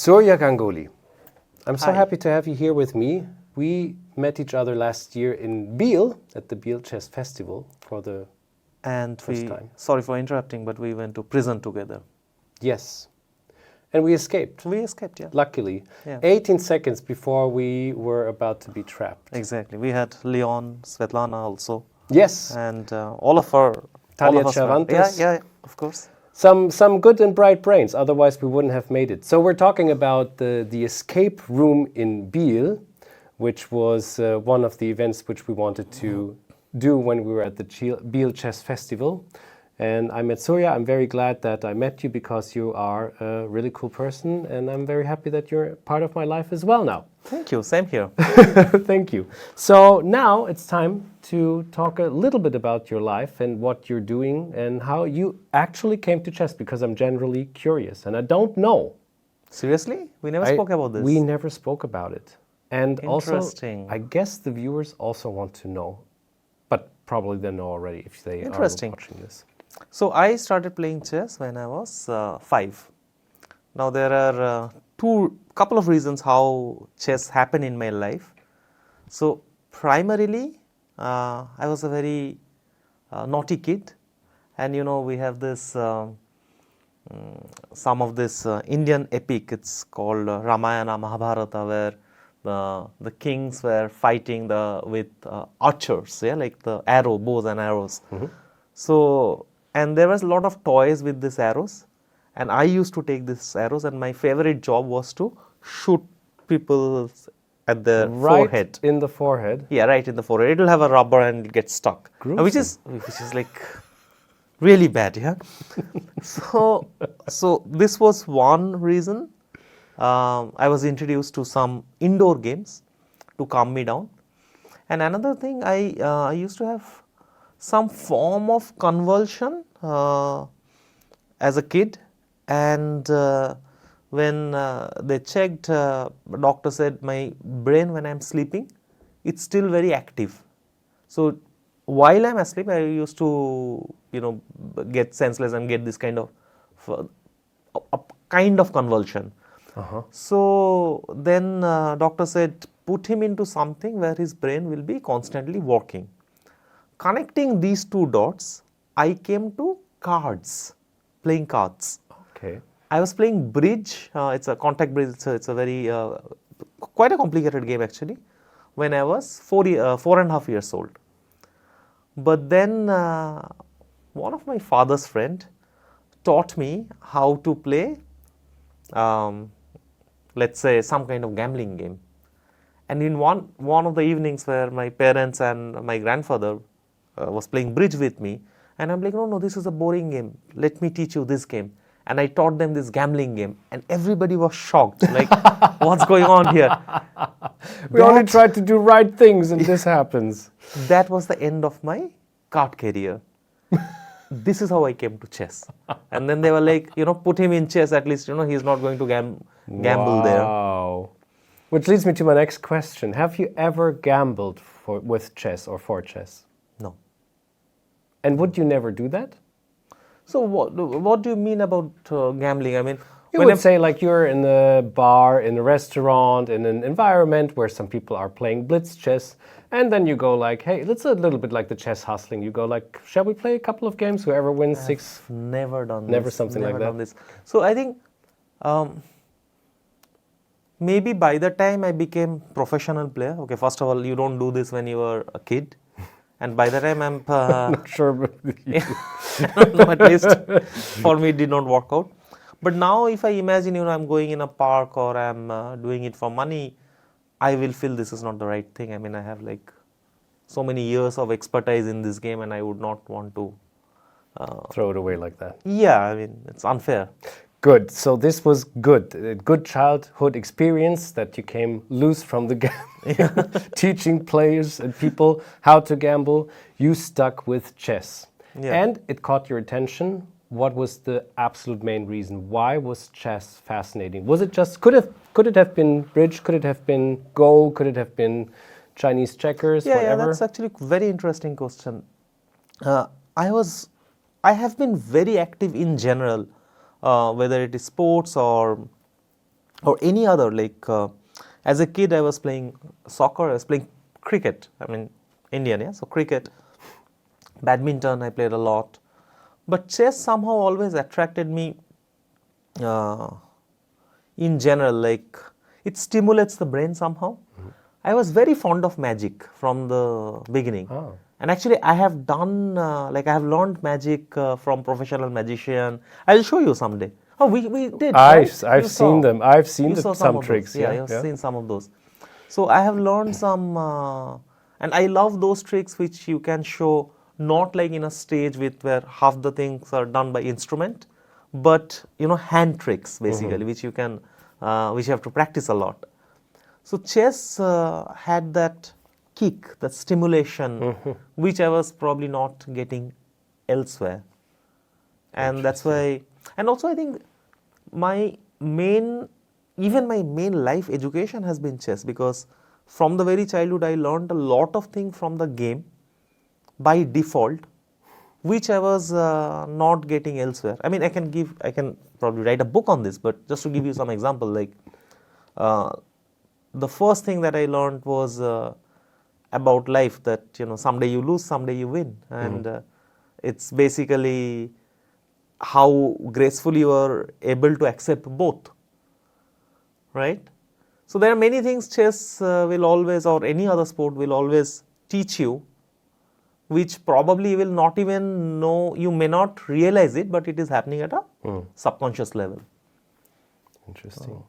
Surya Ganguly. I'm so Hi. happy to have you here with me. We met each other last year in Biel at the Biel Chess Festival for the And first time. sorry for interrupting, but we went to prison together. Yes. And we escaped, We escaped, yeah. luckily. Yeah. 18 seconds before we were about to be trapped. Exactly. We had Leon, Svetlana also, Yes. and all of our... Talia all of us were- Cervantes. Yeah, of course. Some good and bright brains, otherwise we wouldn't have made it. So we're talking about the escape room in Biel, which was one of the events which we wanted to do when we were at the Biel Chess Festival. And I met Surya. I'm very glad that I met you because you are a really cool person, and I'm very happy that you're part of my life as well now. Thank you. Same here. Thank you. So now it's time to talk a little bit about your life and what you're doing and how you actually came to chess, because I'm generally curious and I don't know. Seriously? We never spoke about this. We never spoke about it. And also, Interesting. I guess the viewers also want to know, but probably they know already if they are Interesting. watching this. So I started playing chess when I was 5. Now there are couple of reasons how chess happened in my life. So primarily, I was a very naughty kid, and we have this some of this Indian epic. It's called Ramayana, Mahabharata, where the kings were fighting with archers, like the bows and arrows. So, and there was a lot of toys with these arrows, and I used to take these arrows, and my favorite job was to shoot people at their forehead. In the forehead? Yeah, right in the forehead. It will have a rubber and it gets stuck, which is like really bad. Yeah. So this was one reason. I was introduced to some indoor games to calm me down, and another thing, I used to have some form of convulsion as a kid, and when they checked, doctor said my brain, when I'm sleeping, it's still very active. So while I'm asleep, I used to get senseless and get this kind of convulsion. So then doctor said, put him into something where his brain will be constantly working. Connecting these two dots, I came to cards, playing cards. Okay. I was playing bridge. It's a contact bridge. It's a very quite a complicated game actually. When I was 4.5 years old, but then one of my father's friend taught me how to play, let's say, some kind of gambling game. And in one of the evenings where my parents and my grandfather was playing bridge with me, and I'm like, no, this is a boring game. Let me teach you this game. And I taught them this gambling game, and everybody was shocked, like, what's going on here? We only tried to do right things, and this happens. That was the end of my card career. This is how I came to chess. And then they were like, put him in chess, at least, he's not going to gamble there. Wow. Which leads me to my next question. Have you ever gambled with chess or for chess? No. And would you never do that? So what do you mean about gambling? I mean, you would say like you're in a bar, in a restaurant, in an environment where some people are playing blitz chess, and then you go like, hey, it's a little bit like the chess hustling. You go like, shall we play a couple of games? Whoever wins six. Never done this. Never something like that. Done this. So I think maybe by the time I became professional player. Okay, first of all, you don't do this when you were a kid. And by the time I'm not sure, but no, at least for me it did not work out. But now if I imagine, I'm going in a park or I'm doing it for money, I will feel this is not the right thing. I mean, I have like so many years of expertise in this game, and I would not want to throw it away like that. Yeah, I mean, it's unfair. Good. So this was good. A good childhood experience that you came loose from the game, teaching players and people how to gamble. You stuck with chess. Yeah. And it caught your attention. What was the absolute main reason? Why was chess fascinating? Was it just, could it have been bridge? Could it have been Go? Could it have been Chinese checkers? Yeah, whatever? yeah, that's actually a very interesting question. I have been very active in general, whether it is sports or or any other, like as a kid I was playing soccer, I was playing cricket, I mean Indian, yeah, so cricket, badminton I played a lot, but chess somehow always attracted me uh, in general, like it stimulates the brain somehow. I was very fond of magic from the beginning. Oh. And actually, I have done, like I have learned magic from professional magician. I'll show you someday. Oh, we did, right? I've You seen saw. them. I've seen You saw some some of those. tricks. Yeah, Yeah, you've yeah. seen some of those. So I have learned some, and I love those tricks which you can show not like in a stage with where half the things are done by instrument, but hand tricks basically, which you can, which you have to practice a lot. So chess had that kick, that stimulation, which I was probably not getting elsewhere, and that's why. And also, I think my main, even my main life education has been chess, because from the very childhood I learned a lot of things from the game by default, which I was not getting elsewhere. I mean, I can probably write a book on this, but just to give you some example, like. The first thing that I learned was about life, that someday you lose, someday you win, and it's basically how gracefully you are able to accept both, right? So there are many things chess will always, or any other sport will always teach you, which probably you will not even know, you may not realize it, but it is happening at a subconscious level. Interesting.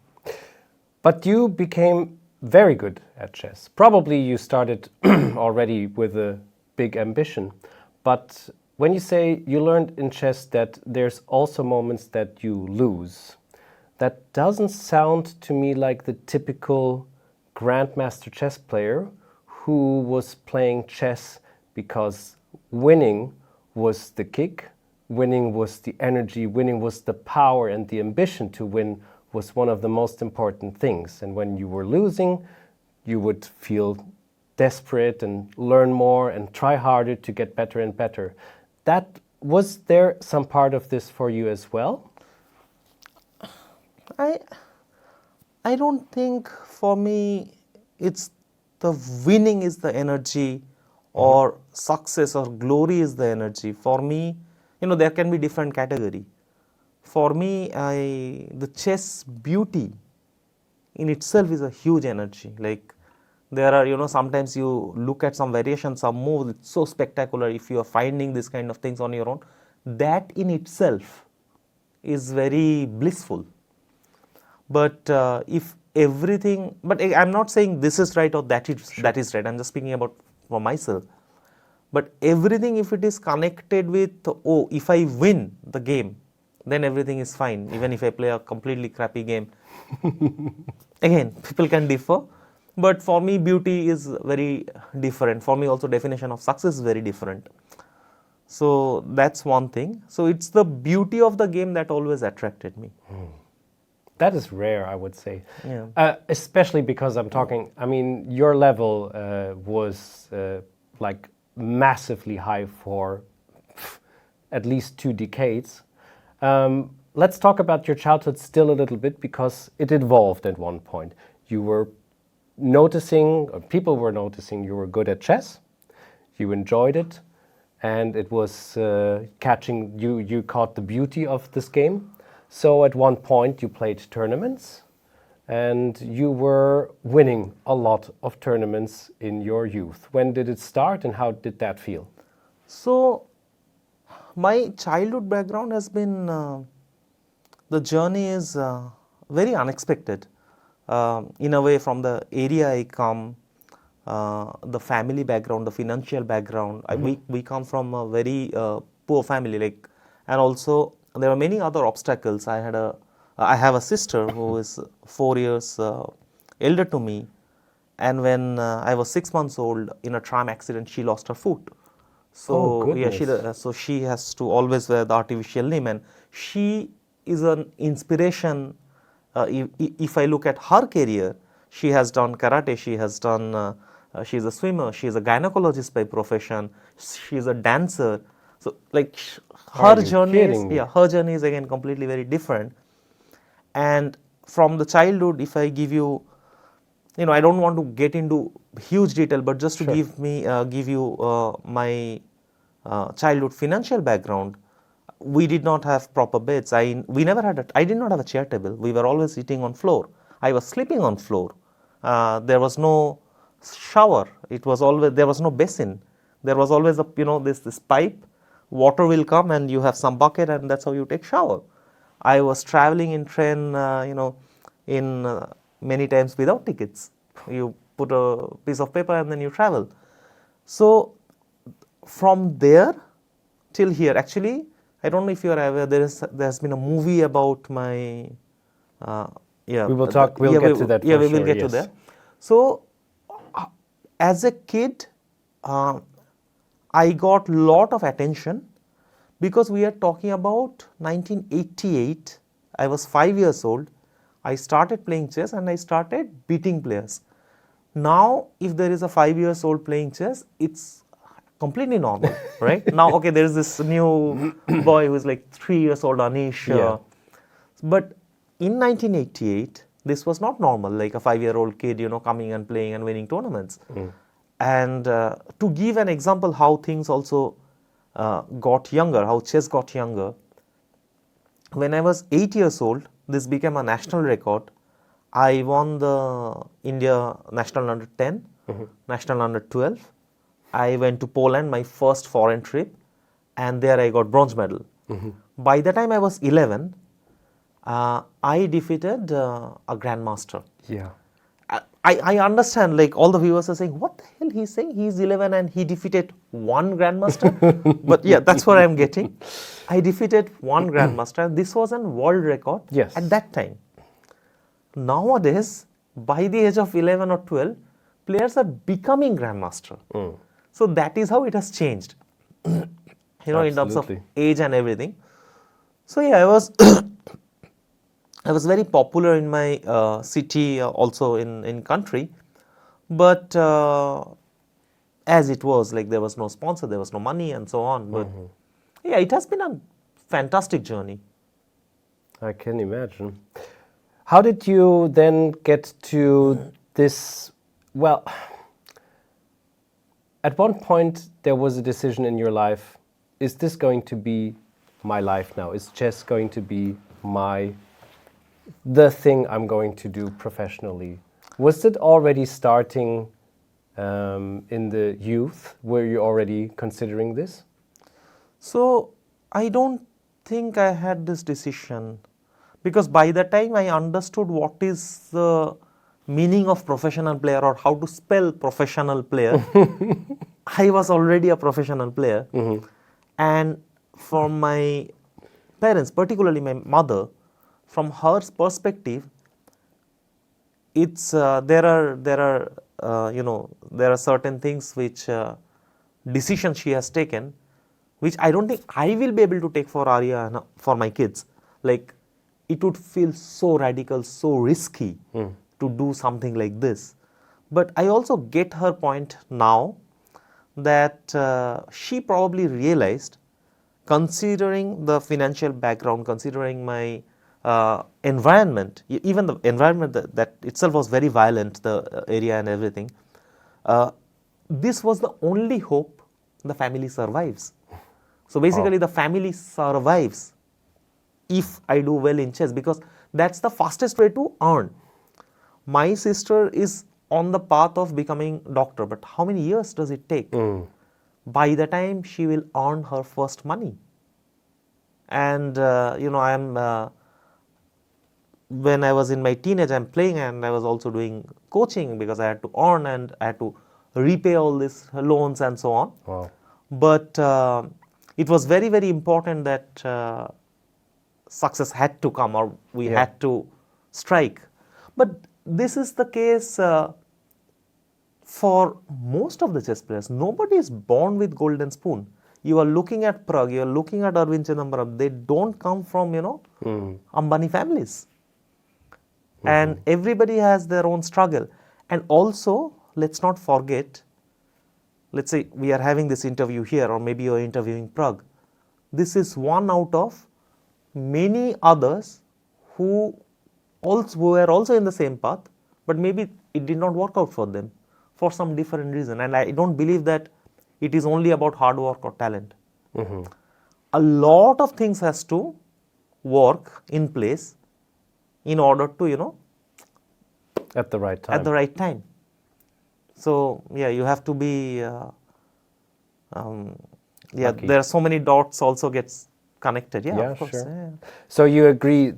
But you became very good at chess. Probably you started already with a big ambition. But when you say you learned in chess that there's also moments that you lose, that doesn't sound to me like the typical grandmaster chess player who was playing chess because winning was the kick, winning was the energy, winning was the power, and the ambition to win was one of the most important things. And when you were losing, you would feel desperate and learn more and try harder to get better and better. Was there some part of this for you as well? I don't think for me it's the winning is the energy, or success or glory is the energy. For me, there can be different category. For me, the chess beauty in itself is a huge energy. Like there are, sometimes you look at some variation, some moves, it's so spectacular. If you are finding this kind of things on your own, that in itself is very blissful. But if everything, but I'm not saying this is right or that is right. I'm just speaking about for myself. But everything, if it is connected with, oh, if I win the game, then everything is fine. Even if I play a completely crappy game. Again, people can differ. But for me, beauty is very different. For me, also definition of success is very different. So that's one thing. So it's the beauty of the game that always attracted me. That is rare, I would say. Yeah. Especially because your level was like massively high for at least 2 decades. Let's talk about your childhood still a little bit, because it evolved at one point. You were noticing, or people were noticing, you were good at chess, you enjoyed it, and it was catching you. You caught the beauty of this game. So at one point you played tournaments, and you were winning a lot of tournaments in your youth. When did it start, and how did that feel? So my childhood background has been, the journey is very unexpected. In a way, from the area I come, the family background, the financial background, we come from a very poor family, like, and also there are many other obstacles. I have a sister who is 4 years elder to me, and when I was 6 months old, in a tram accident, she lost her foot. So so she has to always wear the artificial limb, and she is an inspiration. If I look at her career, she has done karate, she has done, she's a swimmer, she's a gynecologist by profession, she's a dancer. So like her journey is again completely very different. And from the childhood, if I give you, I don't want to get into huge detail, but just to Sure. give you my childhood financial background, we did not have proper beds. I did not have a chair table. We were always sitting on floor. I was sleeping on floor. There was no shower. There was no basin. There was always this pipe. Water will come and you have some bucket, and that's how you take shower. I was traveling in train, in many times without tickets. You put a piece of paper and then you travel. So from there till here, actually, I don't know if you are aware, there's been a movie about my, We will talk, we'll get to that Yeah, for we will sure, get to yes. that. So as a kid, I got lot of attention because we are talking about 1988. I was 5 years old. I started playing chess and I started beating players. Now, if there is a 5 years old playing chess, it's completely normal, right? Now, okay, there is this new boy who is like 3 years old, Anish. Yeah. But in 1988, this was not normal, like a 5-year-old kid, coming and playing and winning tournaments. And to give an example how things also got younger, how chess got younger, when I was 8 years old, this became a national record. I won the India National Under 10, National Under 12. I went to Poland, my first foreign trip, and there I got bronze medal. By the time I was 11, I defeated a grandmaster. Yeah. I understand, like all the viewers are saying, what the hell he's saying? He's 11 and he defeated one grandmaster. But yeah, that's what I'm getting. I defeated one grandmaster, and this was a world record Yes. at that time. Nowadays, by the age of 11 or 12, players are becoming grandmaster. So that is how it has changed, in terms of Absolutely. age and everything. So yeah, I was I was very popular in my city, also in country, but as it was, like there was no sponsor, there was no money and so on. But yeah, it has been a fantastic journey. I can imagine. How did you then get to this? Well, at one point there was a decision in your life. Is this going to be my life now? Is chess going to be the thing I'm going to do professionally? Was it already starting in the youth? Were you already considering this? So I don't think I had this decision, because by the time I understood what is the meaning of professional player or how to spell professional player, I was already a professional player. And from my parents, particularly my mother, from her perspective, it's there are certain things which decisions she has taken, which I don't think I will be able to take for Arya and for my kids. Like, it would feel so radical, so risky to do something like this. But I also get her point now, that she probably realized, considering the financial background, considering my environment, even the environment that itself was very violent, the area and everything, this was the only hope the family survives. So basically, the family survives if I do well in chess, because that's the fastest way to earn. My sister is on the path of becoming doctor, but how many years does it take? By the time she will earn her first money. And I am when I was in my teenage, I'm playing, and I was also doing coaching because I had to earn and I had to repay all these loans and so on. Wow. But it was very, very important that success had to come, or we had to strike. But this is the case for most of the chess players. Nobody is born with golden spoon. You are looking at Prag, you are looking at Arvind Chidambaram. They don't come from, Ambani families. And everybody has their own struggle. And also, let's not forget, let's say we are having this interview here, or maybe you are interviewing Prag. This is one out of many others who who were also in the same path, but maybe it did not work out for them for some different reason. And I don't believe that it is only about hard work or talent. A lot of things has to work in place in order to, At the right time. at the right time. So yeah, you have to be, Lucky. there are so many dots also gets connected. Yeah, Yeah, of course. sure. Yeah. So you agree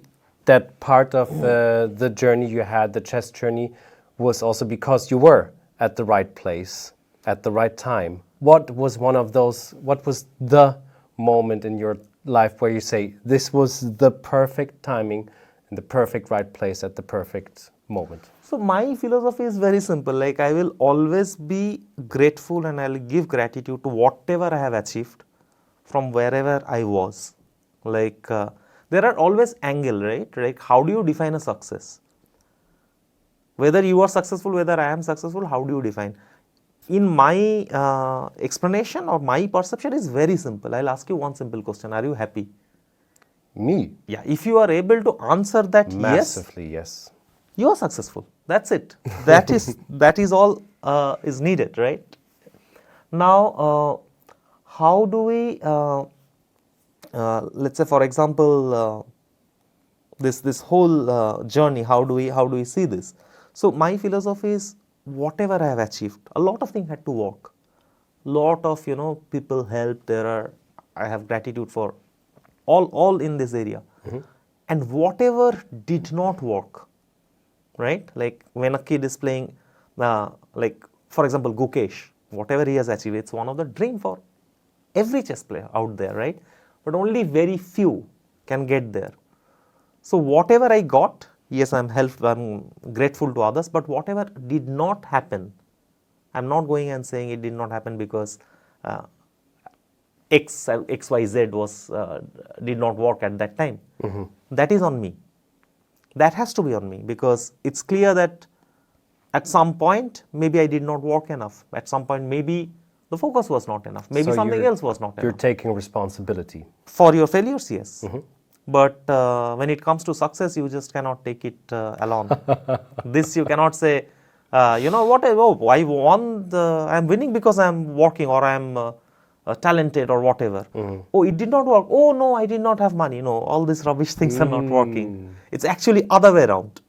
that part of the journey you had, the chess journey, was also because you were at the right place at the right time. What was the moment in your life where you say, this was the perfect timing and the perfect right place at the perfect moment? So my philosophy is very simple. Like, I will always be grateful and I'll give gratitude to whatever I have achieved from wherever I was. Like, there are always angle, right? Like, how do you define a success? Whether you are successful, whether I am successful, how do you define? In my explanation or my perception is very simple. I'll ask you one simple question. Are you happy? Me? Yeah. If you are able to answer that yes, Massively, yes. you are successful. That's it. That is all is needed, right? Now, how do we, let's say, for example, this whole journey, how do we see this? So my philosophy is, whatever I have achieved, a lot of things had to work. Lot of people helped. I have gratitude for all in this area. And whatever did not work, right? Like, when a kid is playing, like, for example, Gukesh, whatever he has achieved, it's one of the dream for every chess player out there, right? But only very few can get there. So whatever I got, yes, I'm grateful to others, but whatever did not happen, I'm not going and saying it did not happen because XYZ did not work at that time. That is on me. That has to be on me, because it's clear that at some point, maybe I did not work enough. At some point, maybe the focus was not enough. Maybe So something else was not You're enough. taking responsibility. For your failures, yes. But when it comes to success, you just cannot take it alone. This you cannot say, what? I won. I'm winning because I'm working, or I'm talented, or whatever. Oh, it did not work. Oh no, I did not have money. No, all these rubbish things are not working. It's actually other way around.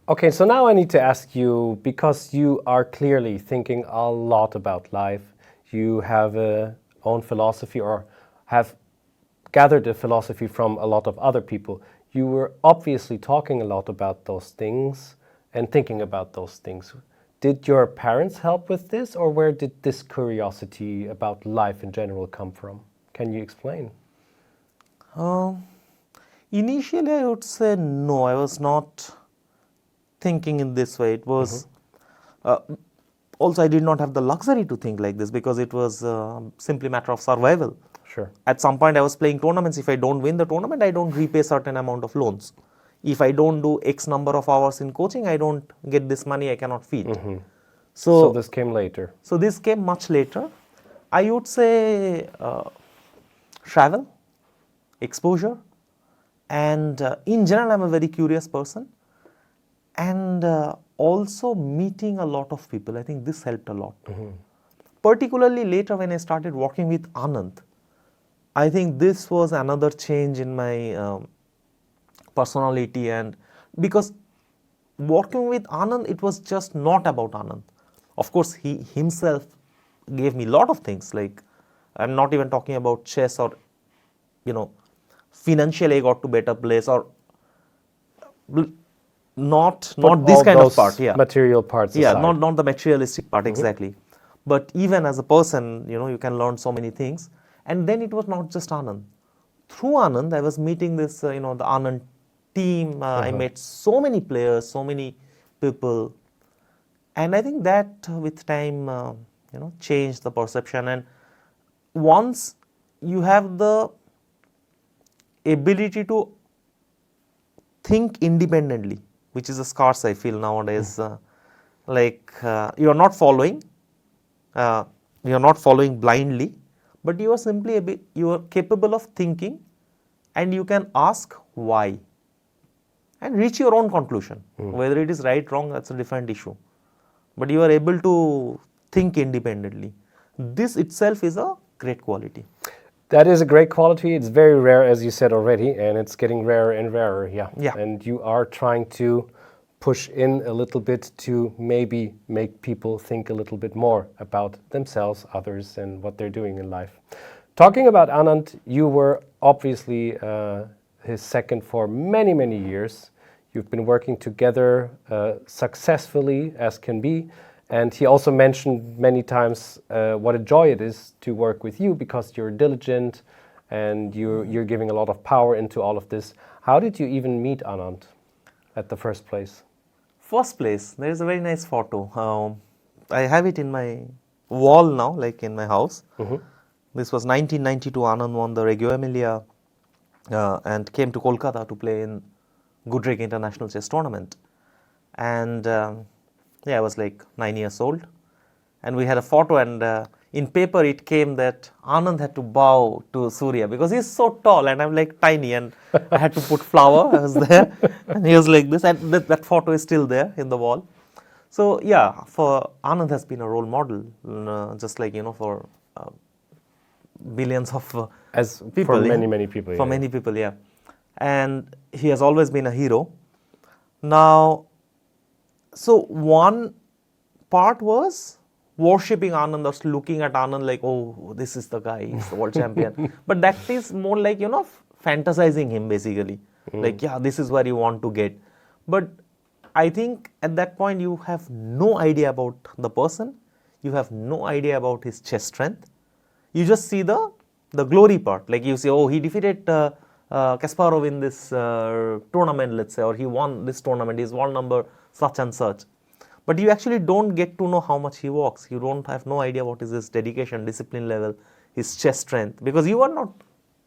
Okay, so now I need to ask you, because you are clearly thinking a lot about life, you have a own philosophy, or have gathered a philosophy from a lot of other people. You were obviously talking a lot about those things and thinking about those things. Did your parents help with this, or where did this curiosity about life in general come from? Can you explain? Initially, I would say no, I was not thinking in this way. It was also, I did not have the luxury to think like this, because it was simply a matter of survival. Sure. At some point, I was playing tournaments. If I don't win the tournament, I don't repay certain amount of loans. If I don't do X number of hours in coaching, I don't get this money, I cannot feed. So this came later. So this came much later. I would say travel, exposure, and in general, I'm a very curious person. And also meeting a lot of people. I think this helped a lot. Particularly later, when I started working with Anand, I think this was another change in my personality. And because working with Anand, it was just not about Anand. Of course, he himself gave me a lot of things. Like, I'm not even talking about chess, or financially I got to better place, or not this kind of part. Yeah, material parts aside. Yeah, not the materialistic part, exactly. But even as a person, you can learn so many things. And then it was not just Anand. Through Anand, I was meeting this, the Anand team. I met so many players, so many people. And I think that with time, changed the perception. And once you have the ability to think independently, which is a scarce, I feel nowadays, you are not following blindly, but you are simply you are capable of thinking, and you can ask why. and reach your own conclusion. Whether it is right, wrong, that's a different issue. But you are able to think independently. This itself is a great quality. That is a great quality. It's very rare, as you said already, and it's getting rarer and rarer. Yeah. And you are trying to push in a little bit to maybe make people think a little bit more about themselves, others, and what they're doing in life. Talking about Anand, you were obviously his second for many, many years. You've been working together successfully as can be. And he also mentioned many times what a joy it is to work with you because you're diligent and you're giving a lot of power into all of this. How did you even meet Anand at the first place? First place, there is a very nice photo. I have it in my wall now, like in my house. This was 1992. Anand won the Reggio Emilia and came to Kolkata to play in Goodrich International Chess Tournament. And I was like 9 years old, and we had a photo, and in paper it came that Anand had to bow to Surya because he's so tall and I'm like tiny, and I had to put flower. I was there and he was like this, and that photo is still there in the wall. So yeah, for Anand has been a role model, just like for billions of As people, for many people. For many people, yeah. And he has always been a hero. Now, so one part was worshipping Anand, or looking at Anand like, oh, this is the guy, he's the world champion. But that is more like, fantasizing him basically. Like, yeah, this is where you want to get. But I think at that point you have no idea about the person. You have no idea about his chess strength. You just see the glory part. Like you say, oh, he defeated Kasparov in this tournament, let's say, or he won this tournament, he's won number such and such. But you actually don't get to know how much he walks. You don't have no idea what is his dedication, discipline level, his chess strength, because you are not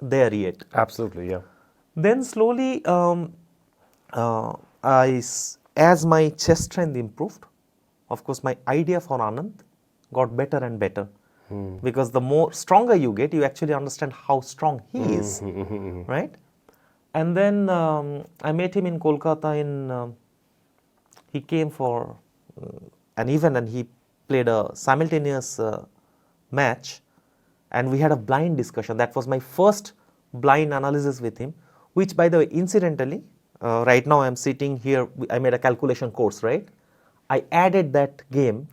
there yet. Absolutely, yeah. Then slowly, as my chess strength improved, of course, my idea for Anand got better and better. Because the more stronger you get, you actually understand how strong he is, right? And then I met him in Kolkata. He came for an event and he played a simultaneous match, and we had a blind discussion. That was my first blind analysis with him, which, by the way, incidentally, right now I'm sitting here, I made a calculation course, right? I added that game.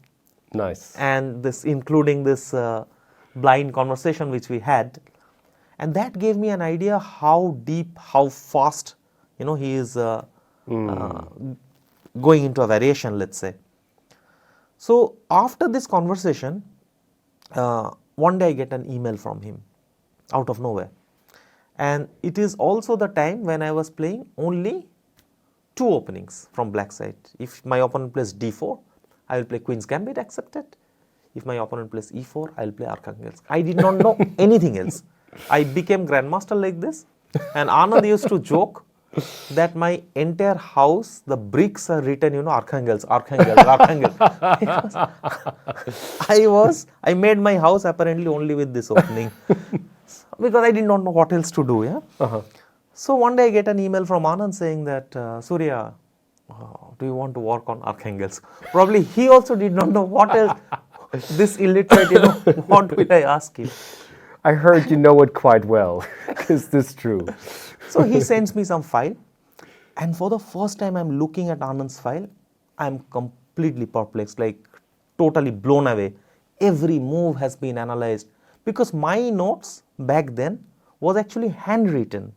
Nice. And this, including this blind conversation which we had, and that gave me an idea how deep, how fast, he is going into a variation, let's say. So after this conversation, one day I get an email from him out of nowhere, and it is also the time when I was playing only 2 openings from black side. If my opponent plays d4, I will play Queen's Gambit, accepted. If my opponent plays e4, I will play Archangelsk. I did not know anything else. I became grandmaster like this, and Anand used to joke that my entire house, the bricks are written, Archangelsk. I made my house apparently only with this opening because I did not know what else to do. Yeah. So one day I get an email from Anand saying that, Surya, do you want to work on Archangelsk? Probably he also did not know what else. This illiterate, what will I ask him? I heard you know it quite well. Is this true? So he sends me some file, and for the first time I'm looking at Anand's file. I'm completely perplexed, like totally blown away. Every move has been analyzed, because my notes back then was actually handwritten.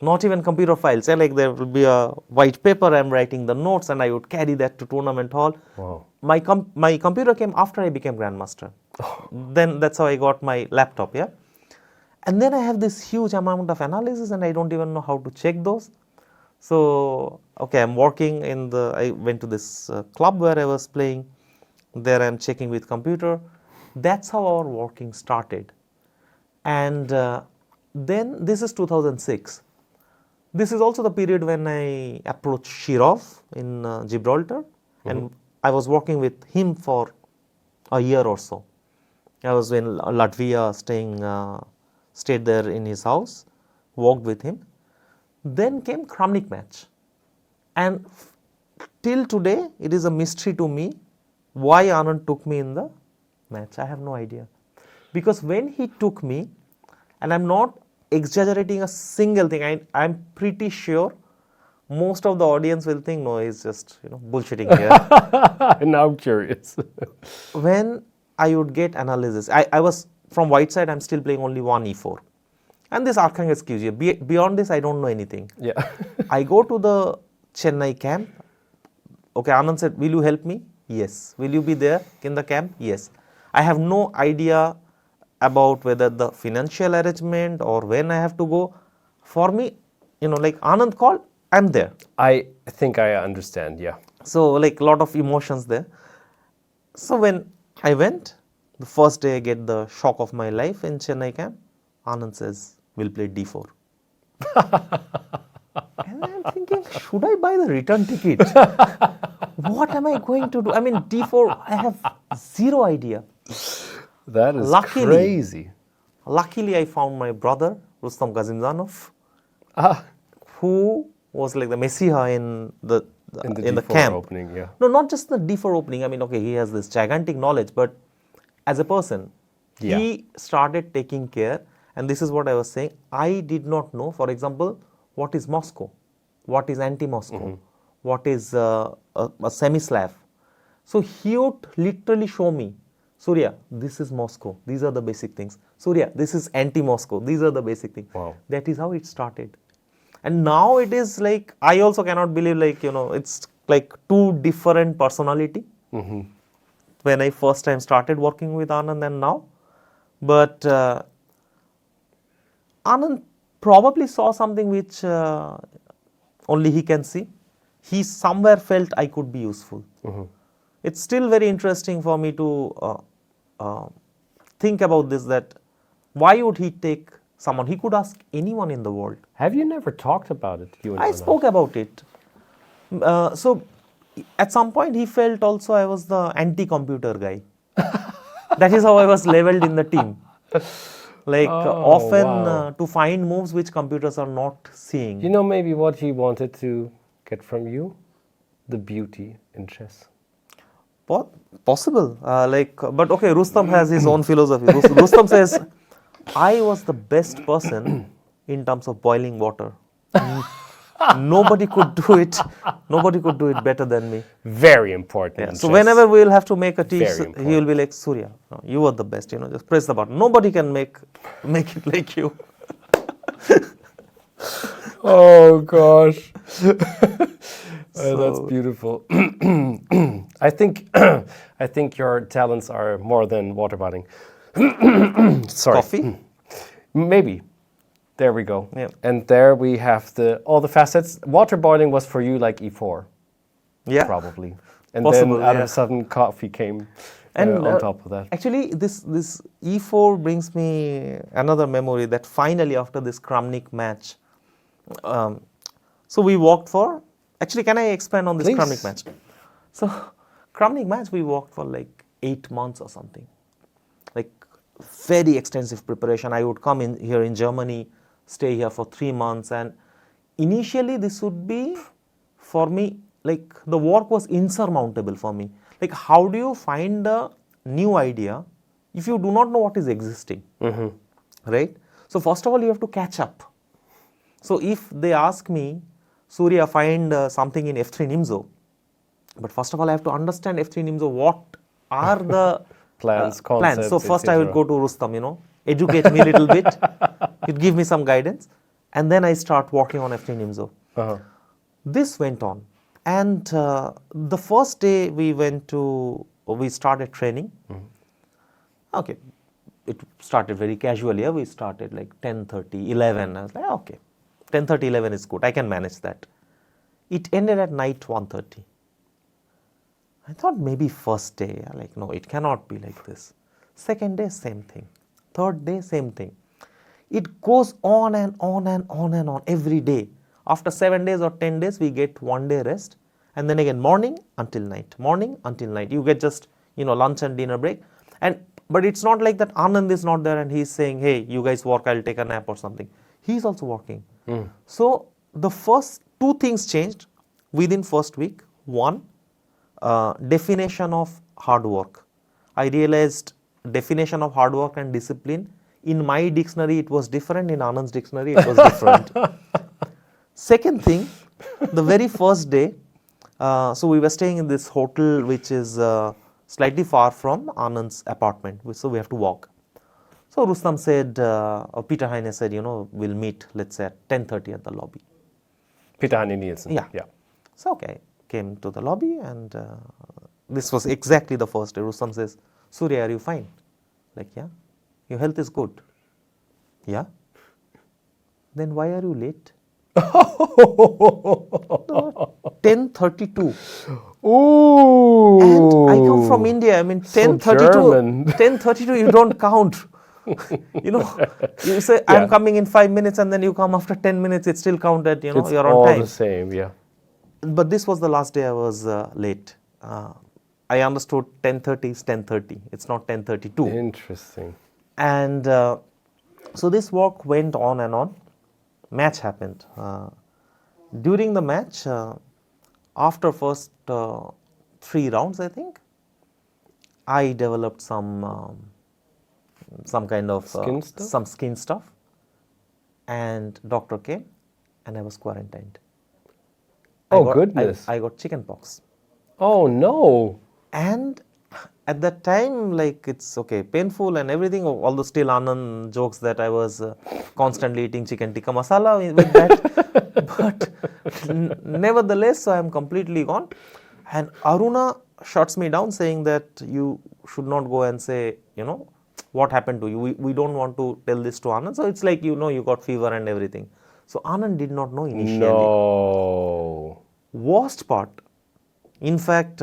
Not even computer files. Like there will be a white paper, I'm writing the notes, and I would carry that to tournament hall. Wow. My computer came after I became grandmaster. Then that's how I got my laptop, yeah. And then I have this huge amount of analysis, and I don't even know how to check those. So, okay, I'm working I went to this club where I was playing. There I'm checking with computer. That's how our working started. And then this is 2006. This is also the period when I approached Shirov in Gibraltar, and I was working with him for a year or so. I was in Latvia, stayed there in his house, worked with him. Then came Kramnik match. And till today, it is a mystery to me why Anand took me in the match. I have no idea. Because when he took me, and I'm not exaggerating a single thing, I'm pretty sure most of the audience will think, no, he's just bullshitting here. Now I'm curious. When I would get analysis, I was from white side, I'm still playing only one e4. And this Arkhangelsk QG. Beyond this, I don't know anything. Yeah. I go to the Chennai camp. Okay, Anand said, will you help me? Yes. Will you be there in the camp? Yes. I have no idea about whether the financial arrangement or when I have to go. For me, like Anand called, I'm there. I think I understand, yeah. So like a lot of emotions there. So when I went, the first day I get the shock of my life in Chennai camp, Anand says, we'll play d4. And I'm thinking, should I buy the return ticket? What am I going to do? I mean, d4, I have zero idea. That is crazy. Luckily, I found my brother, Rustam Gazimzanov, who was like the messiah in the camp. Opening, yeah. No, not just the d4 opening. I mean, okay, he has this gigantic knowledge, but as a person, he started taking care. And this is what I was saying. I did not know, for example, what is Moscow, what is anti-Moscow, what is a semi-Slav. So he would literally show me, Surya, this is Moscow. These are the basic things. Surya, this is anti-Moscow. These are the basic things. Wow. That is how it started. And now it is like, I also cannot believe like, it's like two different personality. When I first time started working with Anand and now. But Anand probably saw something which only he can see. He somewhere felt I could be useful. It's still very interesting for me to think about this, that why would he take someone? He could ask anyone in the world. Have you never talked about it? You and I Anand? spoke about it. So at some point he felt also I was the anti-computer guy. That is how I was leveled in the team. Like often to find moves which computers are not seeing. You know maybe what he wanted to get from you? The beauty in chess. Possible. But okay, Rustam has his own philosophy. Rustam says, I was the best person in terms of boiling water. Nobody could do it. Nobody could do it better than me. Very important. Yeah. So whenever we will have to make a tea, he will be like, Surya, no, you are the best. Just press the button. Nobody can make it like you. Oh gosh. That's beautiful. I think your talents are more than waterboarding. Sorry. Coffee? Maybe. There we go. Yeah. And there we have all the facets. Waterboarding was for you like e4. Yeah. Probably. And Possible, then out of a sudden coffee came on top of that. Actually, this e4 brings me another memory that finally after this Kramnik match, so we walked for, actually can I expand on this Please. Kramnik match? So Kramnik match we walked for like 8 months or something. Like very extensive preparation. I would come in here in Germany, stay here for 3 months, and initially this would be for me, like the work was insurmountable for me. Like how do you find a new idea if you do not know what is existing, right? So first of all, you have to catch up. So if they ask me, Surya, find something in F3 Nimzo, but first of all, I have to understand F3 Nimzo, what are the plans, concepts. So first I will go to Rustam, educate me a little bit, he'd give me some guidance, and then I start working on F3 Nimzo. This went on. And the first day we started training. Okay, it started very casually. We started like 10:30, 11. I was like, okay, 10:30, 11 is good. I can manage that. It ended at night 1:30. I thought maybe first day, like no, it cannot be like this. Second day, same thing. Third day, same thing. It goes on and on and on and on every day. After 7 days or 10 days, we get 1 day rest. And then again, morning until night, morning until night. You get just, lunch and dinner break. But it's not like that Anand is not there and he's saying, hey, you guys work, I'll take a nap or something. He's also working. So the first 2 things changed. within first week. One, definition of hard work. I realized definition of hard work and discipline. In my dictionary, it was different. In Anand's dictionary, it was different. Second thing, the very first day, so we were staying in this hotel which is slightly far from Anand's apartment, so we have to walk. So Rustam said, or Peter Heine said, we'll meet, let's say at 10:30 at the lobby. Peter Heine Nielsen. Yeah. So okay, came to the lobby, and this was exactly the first day. Rustam says, Surya, are you fine? Like, yeah. Your health is good. Yeah. Then why are you late? 10:32. Ooh. And I come from India. I mean, 10:32. 10:32. You don't count. You say I'm coming in 5 minutes, and then you come after 10 minutes. It's still counted. It's you're on all time. the same. Yeah. But this was the last day I was late. I understood 10:30 is 10:30. It's not 10:32. Interesting. And so this walk went on and on. Match happened. During the match, after first 3 rounds, I think, I developed some kind of skin stuff, and doctor came, and I was quarantined. Goodness! I got chicken pox. Oh no! And at that time, like, it's okay, painful and everything, all the still Anand jokes that I was constantly eating chicken tikka masala with that. But nevertheless, so I am completely gone. And Aruna shuts me down saying that you should not go and say, what happened to you. We don't want to tell this to Anand. So it's like, you got fever and everything. So Anand did not know initially. No. Worst part, in fact,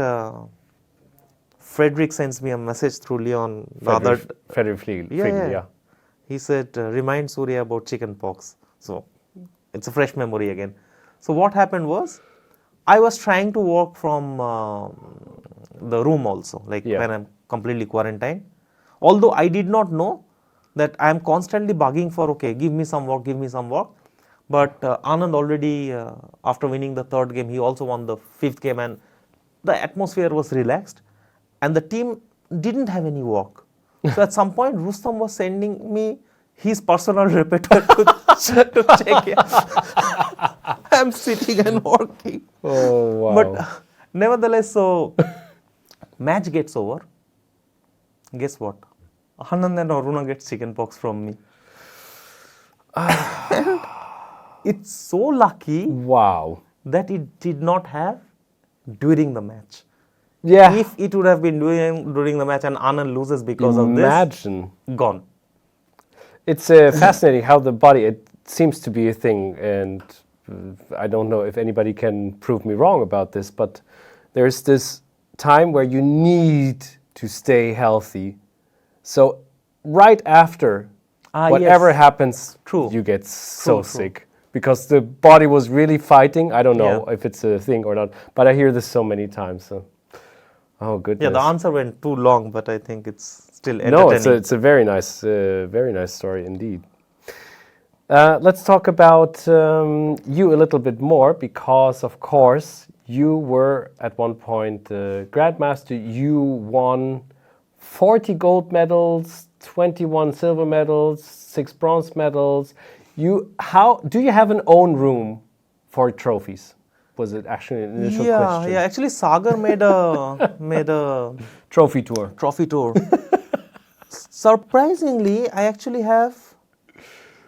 Frederick sends me a message through Leon. Frederick Friedl, yeah. He said, remind Surya about chicken pox. So it's a fresh memory again. So what happened was, I was trying to work from the room also, when I'm completely quarantined. Although I did not know that I am constantly bugging for, okay, give me some work. But Anand already, after winning the 3rd game, he also won the 5th game, and the atmosphere was relaxed. And the team didn't have any work. So at some point, Rustam was sending me his personal repertoire to check it. I'm sitting and working. Oh, wow. But nevertheless, so match gets over. Guess what? Anand and Aruna gets chicken pox from me. It's so lucky that it did not have during the match. Yeah. If it would have been during the match and Anand loses because of this, gone. It's fascinating how the body, it seems to be a thing, and I don't know if anybody can prove me wrong about this, but there's this time where you need to stay healthy. So right after whatever happens, you get so sick. Because the body was really fighting. I don't know if it's a thing or not, but I hear this so many times. So. Oh, goodness. Yeah, the answer went too long, but I think it's still entertaining. No, it's a very nice story indeed. Let's talk about you a little bit more, because, of course, you were at one point Grandmaster. You won 40 gold medals, 21 silver medals, 6 bronze medals. Do you have an own room for trophies? Was it actually an initial question? Yeah. Actually, Sagar made a trophy tour. Surprisingly, I actually have,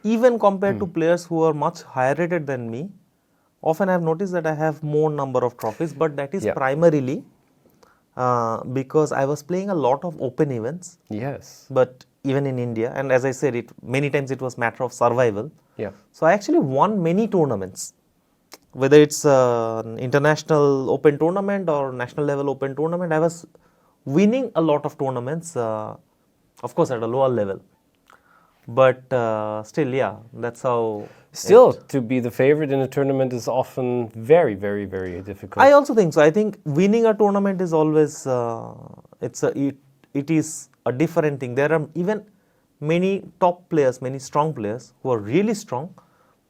even compared to players who are much higher rated than me, often I have noticed that I have more number of trophies, but that is primarily because I was playing a lot of open events. Yes. But even in India, and as I said, many times it was matter of survival. Yeah. So I actually won many tournaments. Whether it's an international open tournament or national level open tournament, I was winning a lot of tournaments, of course at a lower level. But still, that's how... Still, to be the favorite in a tournament is often very, very, very difficult. I also think so. I think winning a tournament is always, it is a different thing. There are even many top players, many strong players who are really strong.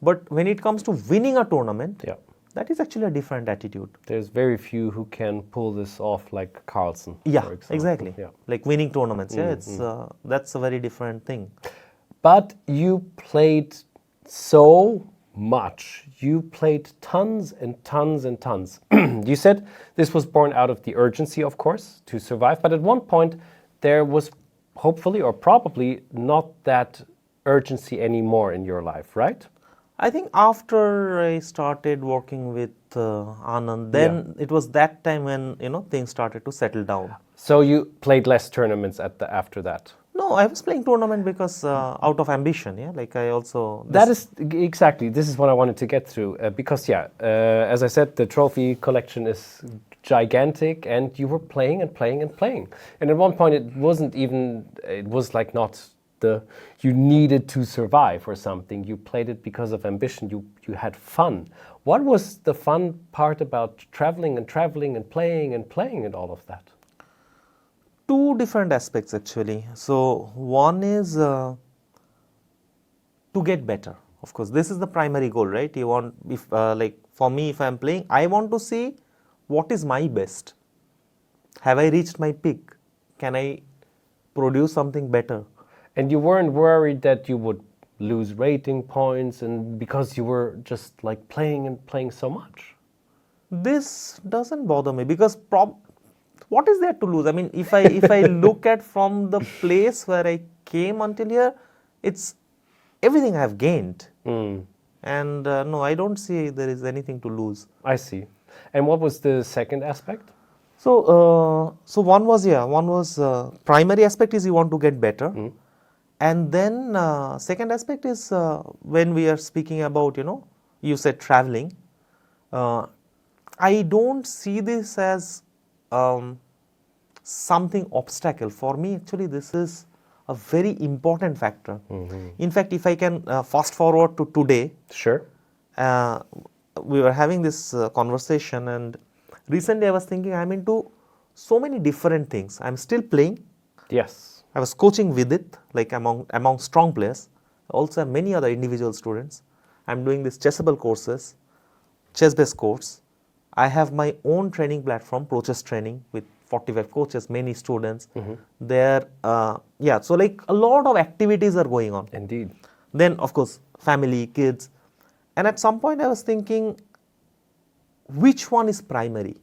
But when it comes to winning a tournament, That is actually a different attitude. There's very few who can pull this off like Carlsen, Yeah, for example. exactly. Yeah. Like winning tournaments. Yeah, it's that's a very different thing. But you played so much. You played tons and tons and tons. You said this was born out of the urgency, of course, to survive. But at one point, there was hopefully or probably not that urgency anymore in your life, right? I think after I started working with Anand, then it was that time when things started to settle down. So you played less tournaments after that. No, I was playing tournament because out of ambition. Yeah, like I also. That is exactly. This is what I wanted to get through because as I said, the trophy collection is gigantic, and you were playing and playing and playing. And at one point, it wasn't even. It was like not you needed to survive or something. You played it because of ambition. You had fun. What was the fun part about traveling and traveling and playing and all of that? Two different aspects actually. So one is to get better. Of course, this is the primary goal, right? You want, if like for me, if I am playing, I want to see what is my best. Have I reached my peak? Can I produce something better? And you weren't worried that you would lose rating points, and because you were just like playing and playing so much. This doesn't bother me because what is there to lose? I mean, if I look at from the place where I came until here, it's everything I have gained. And no, I don't see there is anything to lose. I see. And what was the second aspect? So one was primary aspect is you want to get better. And then second aspect is when we are speaking about, you said traveling. I don't see this as something obstacle. For me, actually, this is a very important factor. In fact, if I can fast forward to today. Sure. We were having this conversation, and recently I was thinking I'm into so many different things. I'm still playing. Yes. I was coaching with it, like among strong players. I also have many other individual students. I'm doing these chessable courses, ChessBase course. I have my own training platform, ProChess Training, with 45 coaches, many students. There, so like a lot of activities are going on. Indeed. Then, of course, family, kids. And at some point I was thinking, which one is primary?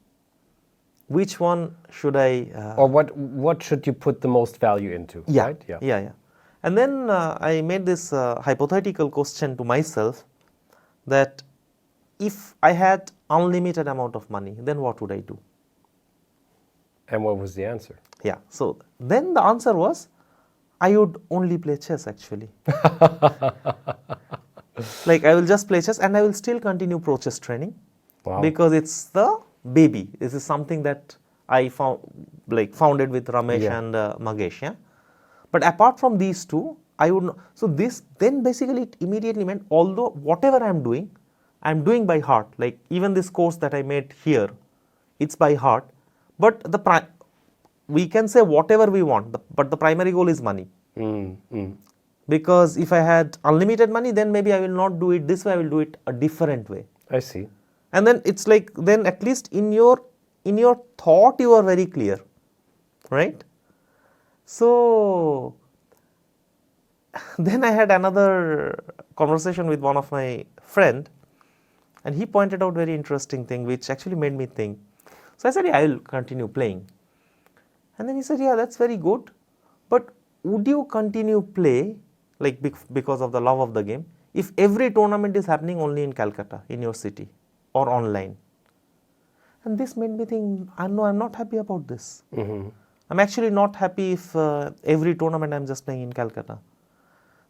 Which one should I... or what should you put the most value into, right? Yeah. And then I made this hypothetical question to myself that if I had unlimited amount of money, then what would I do? And what was the answer? Yeah, so then the answer was, I would only play chess actually. Like I will just play chess and I will still continue ProChess training. Wow. Because it's the baby. This is something that I founded with Ramesh and Magesh. Yeah? But apart from these two, I would not. So this then basically it immediately meant, although whatever I'm doing by heart. Like even this course that I made here, it's by heart. But we can say whatever we want, but the primary goal is money. Because if I had unlimited money, then maybe I will not do it this way, I will do it a different way. I see. And then it's like, then at least in your thought you are very clear, right? So then I had another conversation with one of my friend, and he pointed out very interesting thing which actually made me think. So I said, yeah, I will continue playing. And then he said, yeah, that's very good, but would you continue play like because of the love of the game if every tournament is happening only in Calcutta, in your city, or online? And this made me think, I'm not happy about this. I'm actually not happy if every tournament I'm just playing in Calcutta.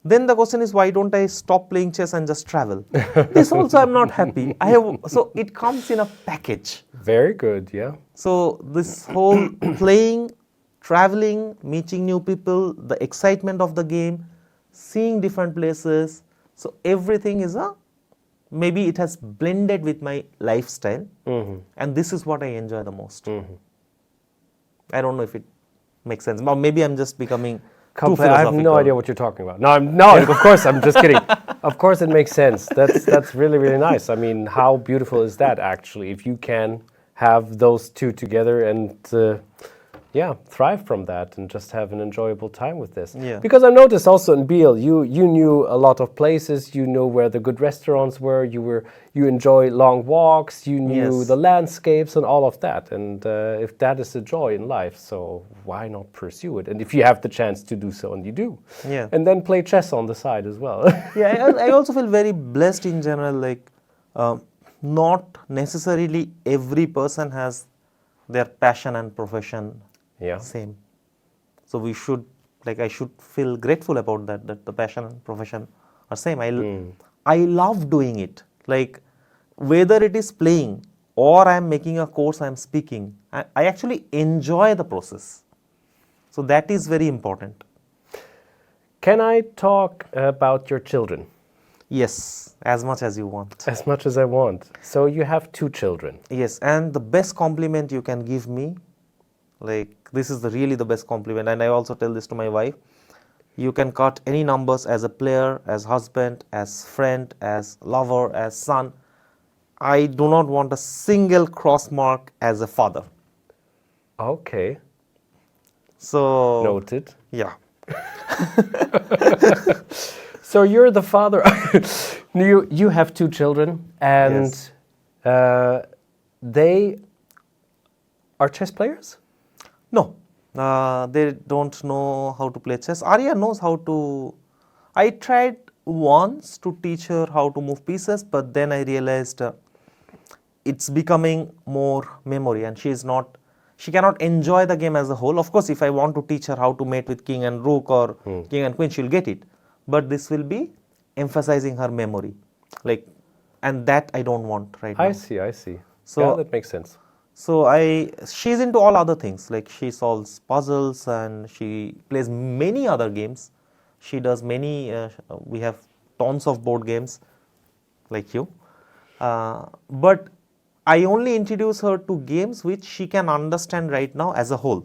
Then the question is, why don't I stop playing chess and just travel? This also I'm not happy. So it comes in a package. Very good, yeah. So this whole playing, traveling, meeting new people, the excitement of the game, seeing different places. So everything is maybe it has blended with my lifestyle, and this is what I enjoy the most. I don't know if it makes sense. Or maybe I'm just becoming I have no idea what you're talking about. No, of course, I'm just kidding. Of course, it makes sense. That's really, really nice. I mean, how beautiful is that, actually, if you can have those two together and thrive from that and just have an enjoyable time with this. Yeah. Because I noticed also in Biel, you knew a lot of places. You know where the good restaurants were. You enjoy long walks. You knew the landscapes and all of that. And if that is a joy in life, so why not pursue it? And if you have the chance to do so, and you do, and then play chess on the side as well. I also feel very blessed in general. Like, not necessarily every person has their passion and profession same. So we should, I should feel grateful about that the passion and profession are same. I love doing it. Like, whether it is playing or I'm making a course, I'm speaking, I actually enjoy the process. So that is very important. Can I talk about your children? Yes, as much as you want. As much as I want. So you have 2 children. Yes, and the best compliment you can give me, this is really the best compliment, and I also tell this to my wife. You can cut any numbers as a player, as husband, as friend, as lover, as son. I do not want a single cross mark as a father. Okay. So noted. Yeah. So you're the father. You have 2 children, and they are chess players? No, they don't know how to play chess. Arya knows how to. I tried once to teach her how to move pieces, but then I realized it's becoming more memory, and she cannot enjoy the game as a whole. Of course, if I want to teach her how to mate with king and rook or king and queen, she'll get it. But this will be emphasizing her memory, and that I don't want right now. I see. So that makes sense. So she's into all other things. Like, she solves puzzles and she plays many other games. She does many. We have tons of board games, like you. But I only introduce her to games which she can understand right now as a whole,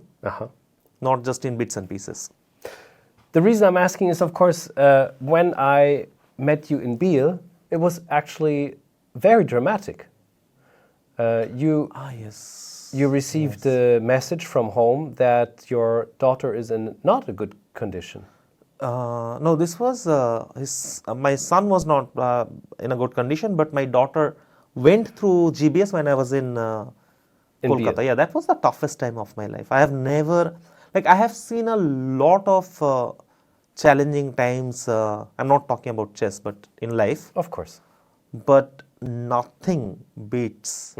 not just in bits and pieces. The reason I'm asking is, of course, when I met you in Biel, it was actually very dramatic. You received a message from home that your daughter is in not a good condition. No, this was my son was not in a good condition, but my daughter went through GBS when I was in Kolkata. Biel. Yeah, that was the toughest time of my life. I have never, I have seen a lot of challenging times. I'm not talking about chess, but in life. Of course. But nothing beats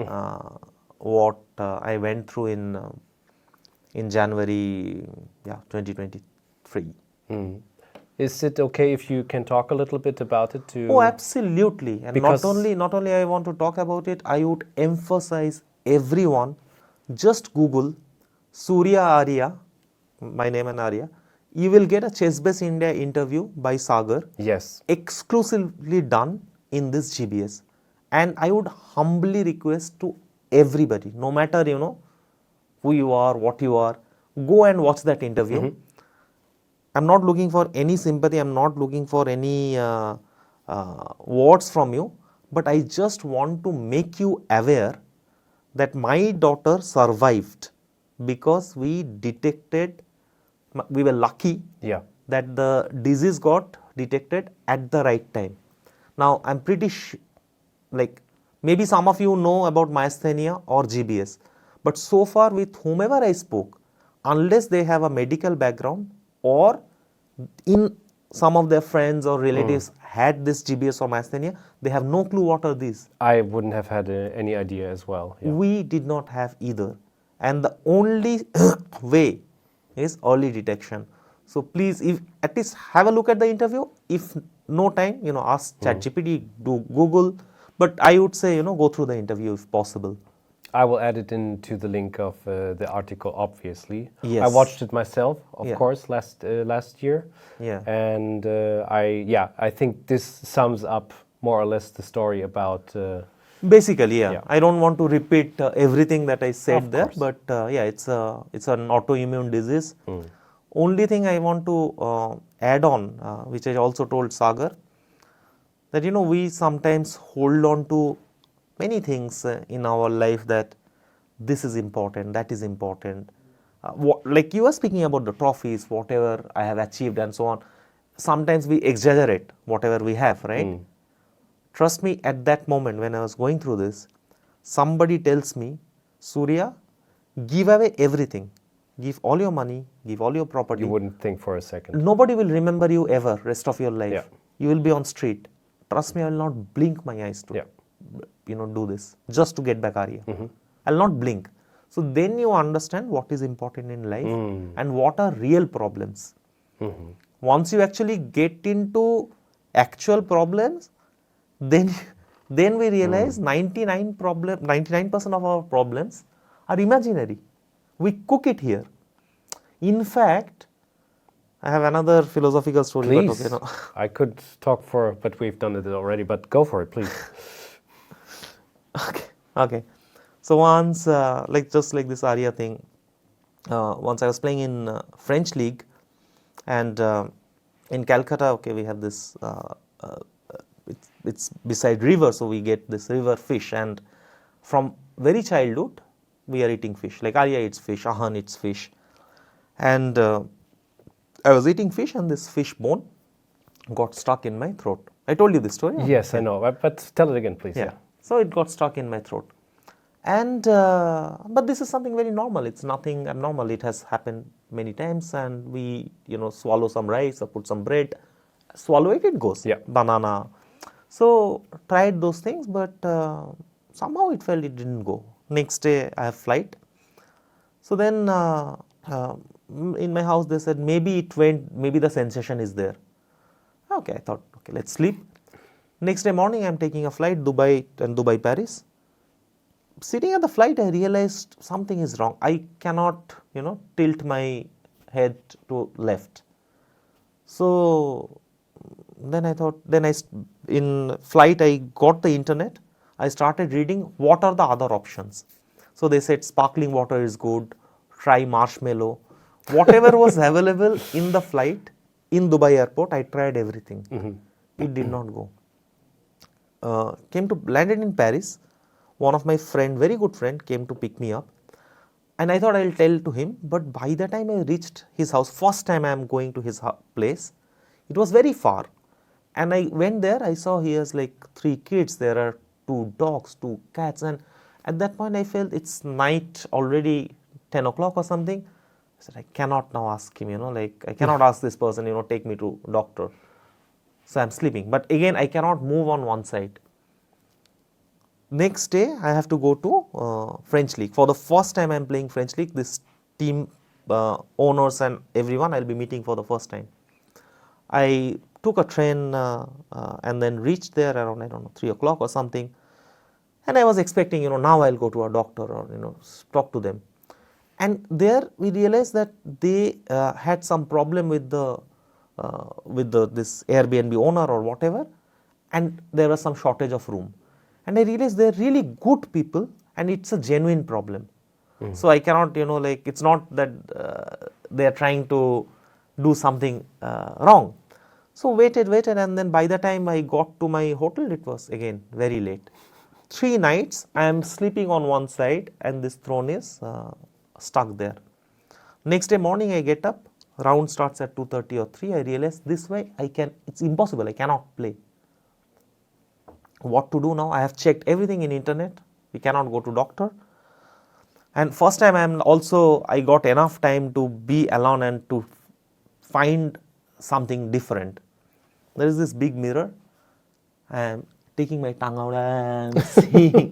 what I went through in January, 2023. Is it okay if you can talk a little bit about it? Oh, absolutely. And not only I want to talk about it, I would emphasize everyone, just Google Surya Arya, my name and Arya. You will get a ChessBase India interview by Sagar. Yes. Exclusively done in this GBS. And I would humbly request to everybody, no matter, who you are, what you are, go and watch that interview. I'm not looking for any sympathy. I'm not looking for any words from you. But I just want to make you aware that my daughter survived because we were lucky that the disease got detected at the right time. Now, I'm pretty maybe some of you know about myasthenia or GBS. But so far, with whomever I spoke, unless they have a medical background or in some of their friends or relatives had this GBS or myasthenia, they have no clue what are these. I wouldn't have had any idea as well. Yeah. We did not have either. And the only way is early detection. So please, if at least have a look at the interview. If no time, ask ChatGPT, do Google. But I would say, go through the interview if possible. I will add it into the link of the article, obviously. Yes. I watched it myself, of course, last year. Yeah. And I think this sums up more or less the story about... Basically, yeah. I don't want to repeat everything that I said there, but it's an autoimmune disease. Only thing I want to add on, which I also told Sagar, that we sometimes hold on to many things in our life, that this is important, that is important. Like you were speaking about the trophies, whatever I have achieved and so on. Sometimes we exaggerate whatever we have, right? Trust me, at that moment when I was going through this, somebody tells me, Surya, give away everything. Give all your money, give all your property. You wouldn't think for a second. Nobody will remember you ever, rest of your life. Yeah. You will be on street. Trust me, I will not blink my eyes to, do this, just to get back Arya. I'll not blink. So then you understand what is important in life and what are real problems. Once you actually get into actual problems, then we realize 99% of our problems are imaginary. We cook it here. In fact, I have another philosophical story. Please. But I could talk but we've done it already, but go for it, please. Okay. So once, just like this Arya thing, once I was playing in French league, and in Calcutta, we have this, it's beside river, so we get this river fish, and from very childhood, we are eating fish. Like Arya eats fish, Ahan eats fish, and I was eating fish, and this fish bone got stuck in my throat. I told you this story. Yes, I know, but tell it again, please. Yeah. So it got stuck in my throat, and but this is something very normal. It's nothing abnormal. It has happened many times, and we swallow some rice or put some bread, swallow it, it goes. Yeah. Banana. So tried those things, but somehow it didn't go. Next day I have flight. So then in my house they said maybe it went, maybe the sensation is there. Okay, I thought, okay, let's sleep. Next day morning I'm taking a flight, Dubai and Dubai, Paris. Sitting at the flight, I realized something is wrong. I cannot, tilt my head to left. So then I thought, in flight I got the internet. I started reading what are the other options. So they said sparkling water is good, try marshmallow. Whatever was available in the flight, in Dubai airport, I tried everything. It did not go. Landed in Paris. One of my friend, very good friend, came to pick me up. And I thought I'll tell to him, but by the time I reached his house, first time I am going to his place, it was very far. And I went there, I saw he has like 3 kids, there are 2 dogs, 2 cats, and at that point I felt it's night already, 10 o'clock or something. I said, I cannot now ask him, I cannot ask this person, take me to doctor. So I'm sleeping. But again, I cannot move on one side. Next day, I have to go to French League. For the first time I'm playing French League, this team owners and everyone I'll be meeting for the first time. I took a train and then reached there around, 3 o'clock or something. And I was expecting, now I'll go to a doctor or, talk to them. And there we realized that they had some problem with this Airbnb owner or whatever, and there was some shortage of room. And I realized they're really good people and it's a genuine problem. So I cannot, it's not that they're trying to do something wrong. So waited, and then by the time I got to my hotel, it was again very late. 3 nights I am sleeping on one side and this throne is stuck there. Next day morning I get up, round starts at 2:30 or 3. I realize this way it's impossible, I cannot play. What to do now? I have checked everything in internet. We cannot go to doctor. And first time I got enough time to be alone and to find something different. There is this big mirror. I am taking my tongue out and seeing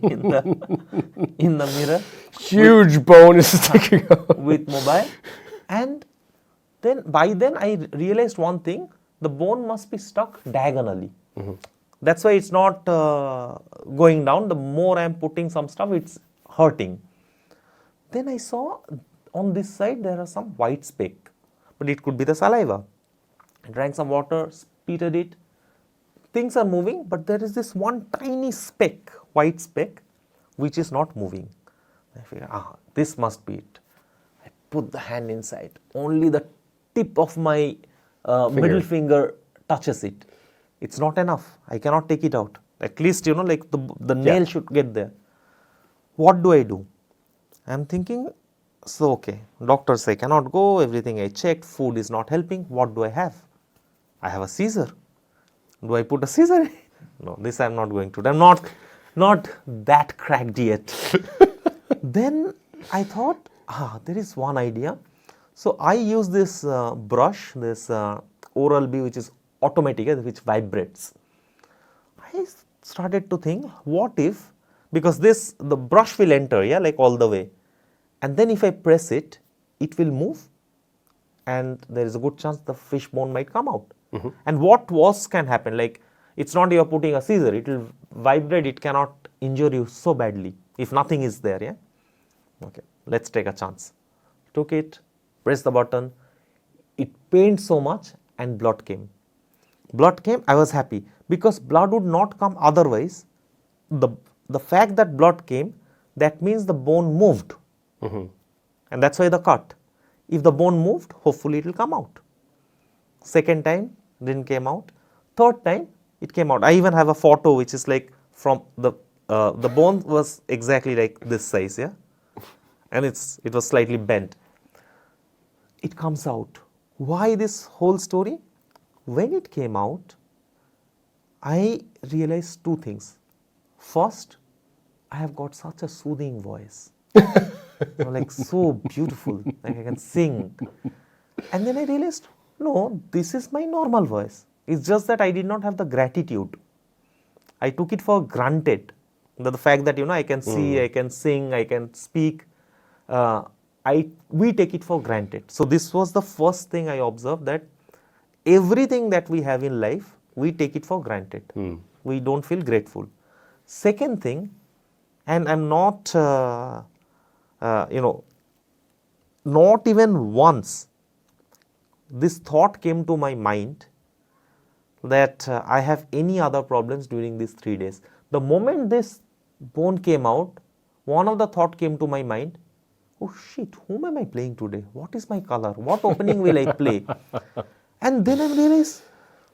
in the mirror. Huge bone is sticking out. With mobile. And then by then I realized one thing, the bone must be stuck diagonally. That's why it's not going down. The more I'm putting some stuff, it's hurting. Then I saw on this side there are some white speck, but it could be the saliva. I drank some water, spitted it. Things are moving, but there is this one tiny speck, white speck, which is not moving. I figured, this must be it. I put the hand inside. Only the tip of my middle finger touches it. It's not enough. I cannot take it out. At least, like the nail should get there. What do I do? I'm thinking, so okay, doctors say cannot go, everything I checked, food is not helping. What do I have? I have a scissor. Do I put a scissor? No, this I'm not going to. I'm not that cracked yet. Then I thought, there is one idea. So I use this brush, this Oral-B, which is automatic, which vibrates. I started to think, what if, because the brush will enter, like all the way. And then if I press it, it will move. And there is a good chance the fish bone might come out. And what worse can happen? Like, it's not you're putting a scissor, it will vibrate, it cannot injure you so badly if nothing is there, Okay, let's take a chance. Took it, pressed the button, it pained so much and blood came. Blood came, I was happy because blood would not come otherwise. The fact that blood came, that means the bone moved. And that's why the cut. If the bone moved, hopefully it will come out. Second time, didn't came out. Third time, it came out. I even have a photo which is like from the bone was exactly like this size, and it was slightly bent. It comes out. Why this whole story? When it came out, I realized two things. First, I have got such a soothing voice, like so beautiful, like I can sing. And then I realized, no, this is my normal voice. It's just that I did not have the gratitude. I took it for granted. The fact that, I can see, I can sing, I can speak, we take it for granted. So this was the first thing I observed, that everything that we have in life, we take it for granted. We don't feel grateful. Second thing, and I'm not, not even once this thought came to my mind that I have any other problems during these 3 days. The moment this bone came out, one of the thought came to my mind, oh shit, whom am I playing today? What is my color? What opening will I play? And then I realized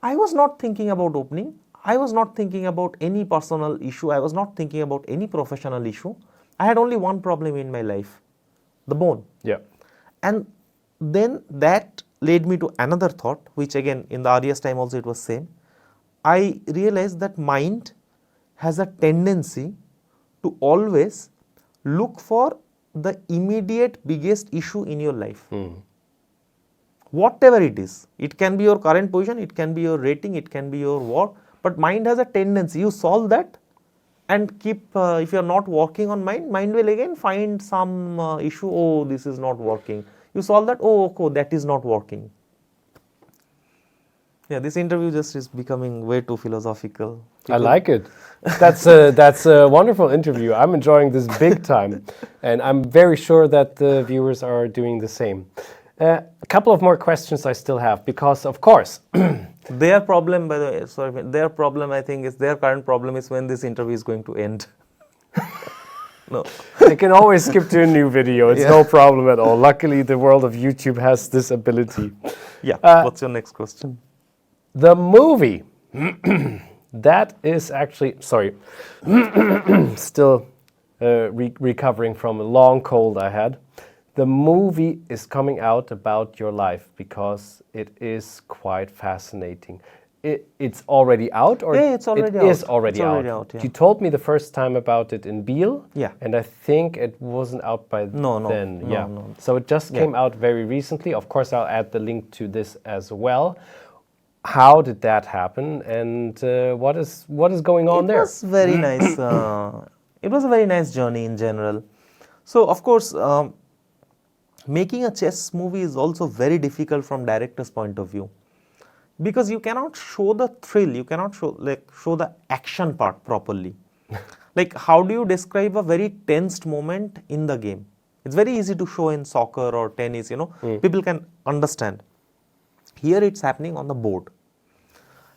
I was not thinking about opening. I was not thinking about any personal issue. I was not thinking about any professional issue. I had only one problem in my life, the bone. Yeah. And then that led me to another thought, which again in the earliest time also it was same. I realized that mind has a tendency to always look for the immediate biggest issue in your life. Whatever it is, it can be your current position, it can be your rating, it can be your work, but mind has a tendency, you solve that and keep, if you are not working on mind will again find some issue, oh this is not working. You solve that, oh okay, that is not working. Yeah, this interview just is becoming way too philosophical. I like it. That's a wonderful interview. I'm enjoying this big time, and I'm very sure that the viewers are doing the same. A couple of more questions I still have, because of course their problem, by the way, sorry, their problem I think is their current problem is when this interview is going to end. No. They can always skip to a new video. It's no problem at all. Luckily, the world of YouTube has this ability. Yeah. What's your next question? The movie. That is actually, sorry, still recovering from a long cold I had. The movie is coming out about your life because it is quite fascinating. It's already out, or yeah, it's already it out. Is already it's out. Already out, yeah. You told me the first time about it in Biel, yeah, and I think it wasn't out by then. No. So it just came out very recently. Of course, I'll add the link to this as well. How did that happen, and what is going on there? It was very nice. It was a very nice journey in general. So of course, making a chess movie is also very difficult from director's point of view, because you cannot show the thrill, you cannot show the action part properly. Like, how do you describe a very tensed moment in the game? It's very easy to show in soccer or tennis, people can understand. Here it's happening on the board.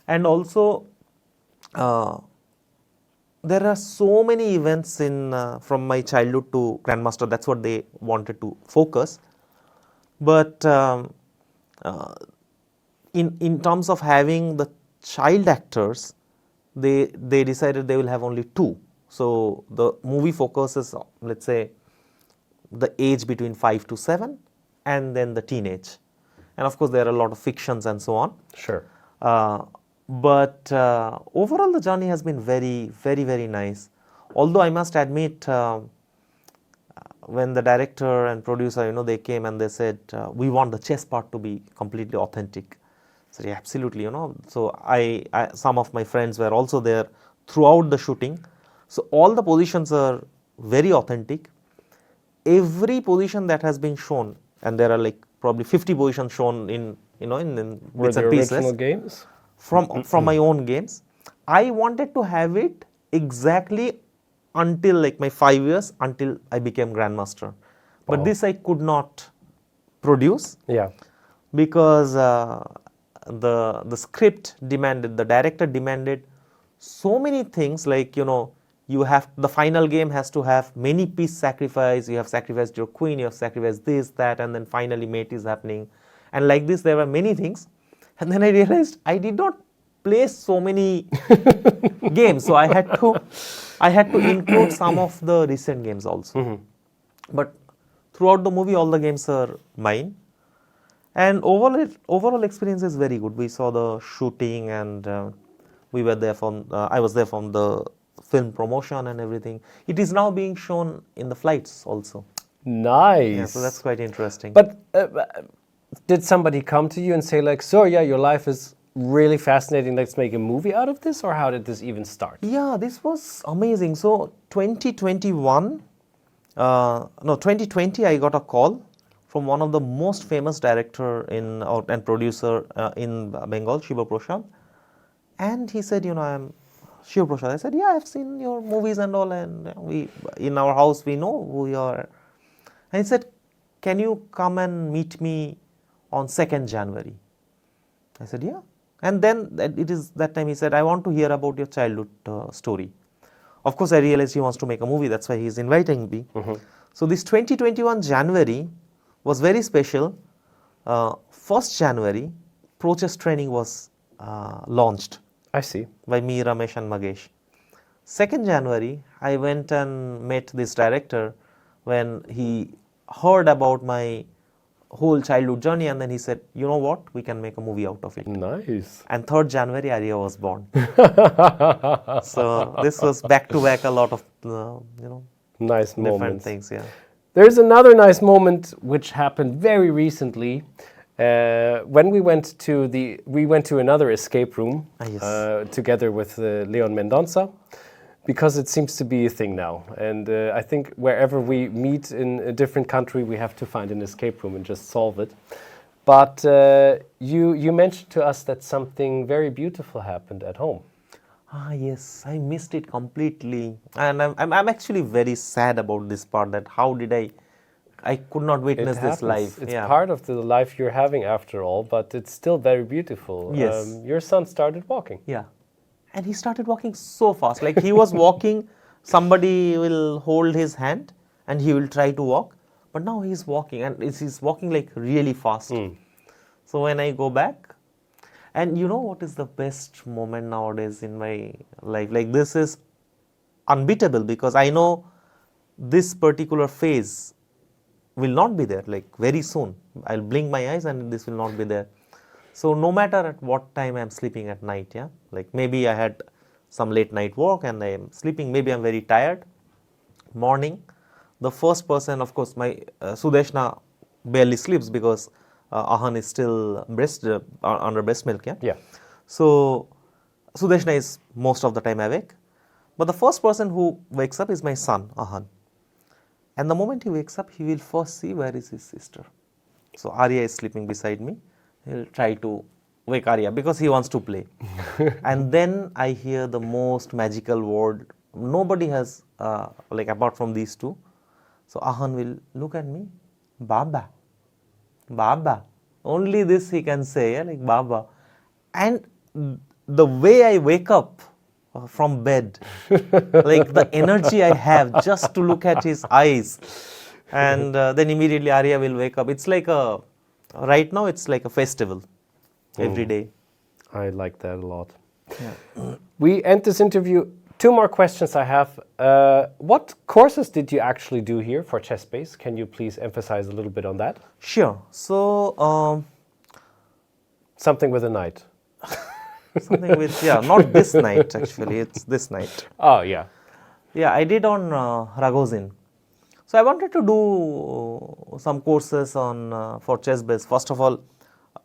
And also, there are so many events from my childhood to Grandmaster. That's what they wanted to focus. But in terms of having the child actors, they decided they will have only 2. So the movie focuses, let's say, the age between 5 to 7, and then the teenage. And of course, there are a lot of fictions and so on. Sure. But overall, the journey has been very, very, very nice. Although I must admit, when the director and producer, they came and they said, we want the chess part to be completely authentic. So yeah, absolutely, So I some of my friends were also there throughout the shooting. So all the positions are very authentic. Every position that has been shown, and there are like probably 50 positions shown in bits and pieces. Original games? From my own games. I wanted to have it exactly until like my 5 years, until I became grandmaster. But this I could not produce. Yeah. Because the script demanded, the director demanded so many things, like the final game has to have many piece sacrifice. You have sacrificed your queen, you have sacrificed this, that, and then finally mate is happening, and like this there were many things. And then I realized I did not play so many games, so I had to include some of the recent games also. But throughout the movie, all the games are mine, and overall experience is very good. We saw the shooting, and we were there from I was there from the film promotion and everything. It is now being shown in the flights also. Nice. Yeah, so that's quite interesting. But did somebody come to you and say like, Surya, your life is really fascinating, let's make a movie out of this? Or how did this even start? Yeah, this was amazing. So 2020 I got a call from one of the most famous director and producer in Bengal, Shiva Prasad. And he said, I'm Shiva Prasad. I said, yeah, I've seen your movies and all, and we in our house we know who you are. And he said, can you come and meet me on 2nd January? I said, yeah. And then that time he said, I want to hear about your childhood story. Of course, I realized he wants to make a movie. That's why he's inviting me. So this 2021 January was very special. 1st January, Pro-Chess Training was launched. I see. By me, Ramesh and Magesh. 2nd January, I went and met this director when he heard about my whole childhood journey, and then he said, you know what, we can make a movie out of it. Nice. And 3rd January, Arya was born. So this was back to back, a lot of nice different moments. things. Yeah. There's another nice moment which happened very recently. When we went to another escape room together with Leon Mendonça, because it seems to be a thing now. And I think wherever we meet in a different country, we have to find an escape room and just solve it. But you mentioned to us that something very beautiful happened at home. Yes, I missed it completely, and I'm actually very sad about this part. That how did I could not witness this live. It's part of the life you're having after all, but it's still very beautiful. Yes. Your son started walking. Yeah. And he started walking so fast. Like he was walking, somebody will hold his hand and he will try to walk. But now he's walking, and he's walking like really fast. So when I go back, and you know what is the best moment nowadays in my life? Like this is unbeatable, because I know this particular phase will not be there, like very soon. I'll blink my eyes and this will not be there. So no matter at what time I'm sleeping at night, like maybe I had some late night work and I'm sleeping, maybe I'm very tired. Morning, the first person, of course, my Sudeshna barely sleeps because Ahan is still under breast milk. Yeah. So Sudeshna is most of the time awake. But the first person who wakes up is my son, Ahan. And the moment he wakes up, he will first see where is his sister. So Arya is sleeping beside me. He'll try to wake Arya because he wants to play. And then I hear the most magical word. Nobody has, like apart from these two. So Ahan will look at me, Baba, Baba. Only this he can say, like Baba. And the way I wake up from bed, like the energy I have just to look at his eyes, and then immediately Arya will wake up. It's like a Right now, it's like a festival every day. I like that a lot. We end this interview. 2 more questions I have. What courses did you actually do here for ChessBase? Can you please emphasize a little bit on that? Sure. So, Something with a knight. something with, yeah, not this night actually, it's this night. Oh, yeah. Yeah, I did on Ragozin. So I wanted to do some courses on for ChessBase. First of all,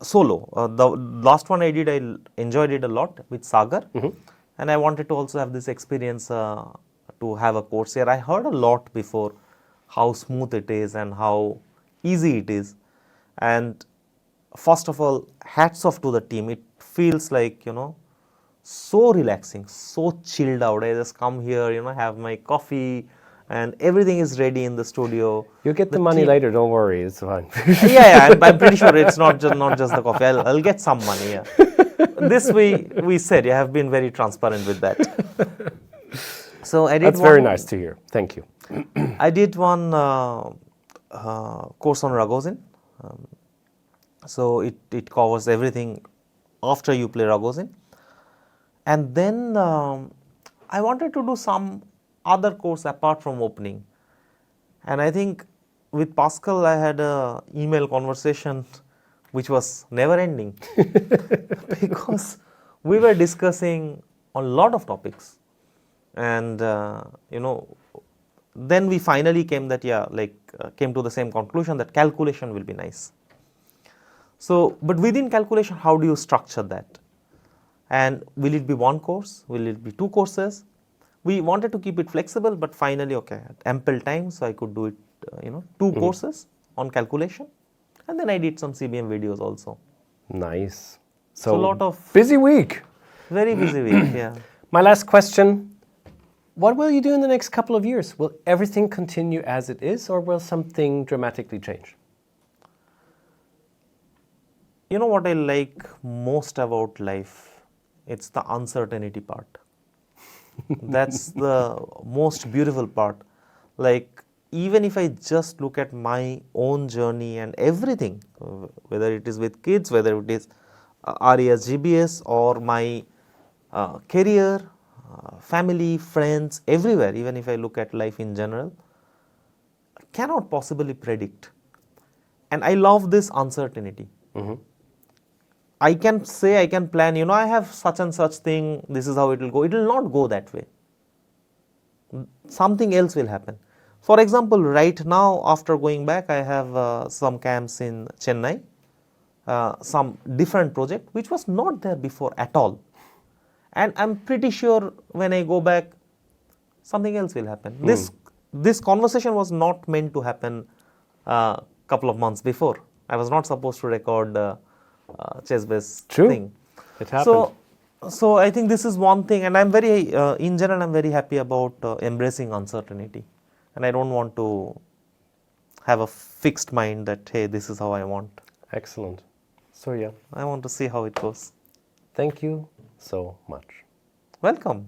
solo. The last one I did, I enjoyed it a lot with Sagar, and I wanted to also have this experience to have a course here. I heard a lot before how smooth it is and how easy it is. And first of all, hats off to the team. It feels like, so relaxing, so chilled out. I just come here, have my coffee, and everything is ready in the studio. You get the money later, don't worry, it's fine. Yeah, I'm pretty sure it's not just the coffee. I'll get some money. Yeah. This we said. I have been very transparent with that. So I did. That's very nice to hear. Thank you. I did one course on Ragozin. So it covers everything after you play Ragozin. And then I wanted to do some other course apart from opening. And I think with Pascal, I had a email conversation which was never ending because we were discussing on a lot of topics. And, then we finally came to the same conclusion that calculation will be nice. So, but within calculation, how do you structure that? And will it be one course? Will it be 2 courses? We wanted to keep it flexible, but finally, okay, I had ample time, so I could do it, 2 courses on calculation. And then I did some CBM videos also. Nice. So a lot of busy week. Very busy week, yeah. My last question. What will you do in the next couple of years? Will everything continue as it is, or will something dramatically change? You know what I like most about life? It's the uncertainty part. That's the most beautiful part. Like, even if I just look at my own journey and everything, whether it is with kids, whether it is RES, GBS, or my career, family, friends, everywhere, even if I look at life in general, I cannot possibly predict. And I love this uncertainty. I can say, I can plan, I have such and such thing, this is how it will go. It will not go that way. Something else will happen. For example, right now, after going back, I have some camps in Chennai, some different project, which was not there before at all. And I'm pretty sure when I go back, something else will happen. This conversation was not meant to happen a couple of months before. I was not supposed to record ChessBase thing. It happened. So I think this is one thing, and I'm very, in general, I'm very happy about embracing uncertainty. And I don't want to have a fixed mind that, hey, this is how I want. Excellent. So yeah, I want to see how it goes. thank you so much. Welcome.